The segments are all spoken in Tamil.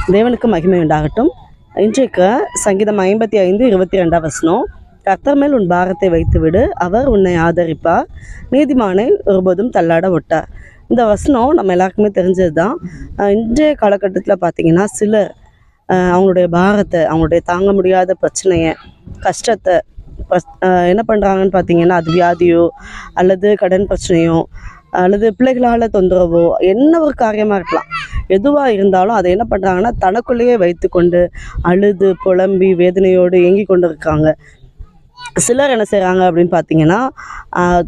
தேவனுக்கு மகிமை உண்டாகட்டும். இன்றைக்கு சங்கீதம் 55:22 வசனம், கர்த்தர் மேல் உன் பாரத்தை வைத்து விடு, அவர் உன்னை ஆதரிப்பார், நீதிமானை ஒருபோதும் தள்ளாட விட்டார். இந்த வசனம் நம்ம எல்லாருக்குமே தெரிஞ்சது தான். இன்றைய காலகட்டத்தில் பார்த்திங்கன்னா சிலர் அவங்களுடைய பாரத்தை, அவங்களுடைய தாங்க முடியாத பிரச்சனையை, கஷ்டத்தை என்ன பண்ணுறாங்கன்னு பார்த்தீங்கன்னா, அது வியாதியோ அல்லது கடன் பிரச்சனையோ அல்லது பிள்ளைகளால் தொந்தரவோ என்ன ஒரு காரியமாக இருக்கலாம், எதுவாக இருந்தாலும் அதை என்ன பண்ணுறாங்கன்னா தனக்குள்ளேயே வைத்து கொண்டு அழுது புலம்பி வேதனையோடு ஏங்கி கொண்டு இருக்காங்க. சிலர் என்ன செய்கிறாங்க அப்படின்னு பார்த்தீங்கன்னா,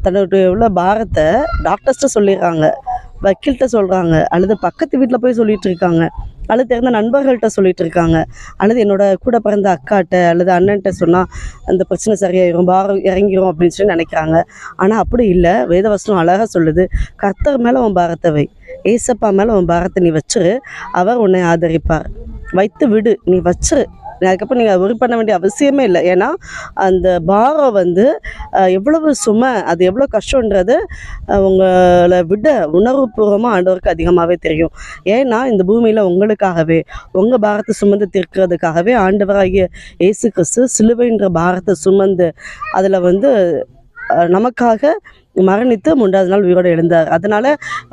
தன்னுடைய உள்ள பாரத்தை டாக்டர்ஸ்ட்ட சொல்லிடுறாங்க, வக்கீல்கிட்ட சொல்கிறாங்க, அல்லது பக்கத்து வீட்டில் போய் சொல்லிகிட்டு இருக்காங்க, அல்லது தெரிந்த நண்பர்கள்ட்ட சொல்லிகிட்டு இருக்காங்க, அல்லது என்னோட கூட பிறந்த அக்காட்ட அல்லது அண்ணன்ட்ட சொன்னால் அந்த பிரச்சனை சரியாயிரும், பாரம் இறங்கிரும் அப்படின்னு சொல்லி நினைக்கிறாங்க. ஆனால் அப்படி இல்லை. வேதவசனம் அழகாக சொல்லுது, கர்த்தர் மேலே உன் பாரத்தை வை, ஏசப்பா மேலே உன் பாரத்தை நீ வச்சிரு, அவர் உன்னை ஆதரிப்பார். வைத்து விடு, நீ வச்சிரு. அதுக்கப்புறம் நீங்கள் ஒரி பண்ண வேண்டிய அவசியமே இல்லை. ஏன்னா அந்த பாரம் எவ்வளவு சுமை, அது எவ்வளோ கஷ்டன்றது உங்களை விட உணர்வுபூர்வமாக ஆண்டவருக்கு அதிகமாகவே தெரியும். ஏன்னா இந்த பூமியில் உங்களுக்காகவே, உங்கள் பாரத்தை சுமந்து தீர்க்கிறதுக்காகவே ஆண்டவராகிய இயேசு கிறிஸ்து சிலுவைன்ற பாரத்தை சுமந்து அதில் நமக்காக மரணித்து 3வது நாள் உயிரோடு எழுந்தார். அதனால்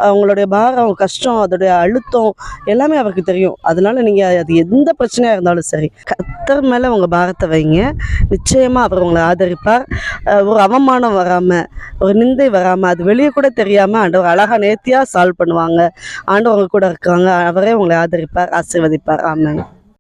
அவங்களுடைய பாரம், கஷ்டம், அதோடைய அழுத்தம் எல்லாமே அவருக்கு தெரியும். அதனால் நீங்கள் அது எந்த பிரச்சனையாக இருந்தாலும் சரி, கர்த்தர் மேலே உங்கள் பாரத்தை வைங்க, நிச்சயமாக அவர் உங்களை ஆதரிப்பார். ஒரு அவமானம் வராமல், ஒரு நிந்தை வராமல், அது வெளியே கூட தெரியாமல் ஆண்டவர் அழகாக நேர்த்தியாக சால்வ் பண்ணுவாங்க. ஆண்டவர் கூட இருக்கிறாங்க, அவரே உங்களை ஆதரிப்பார், ஆசீர்வதிப்பார். ஆமென்.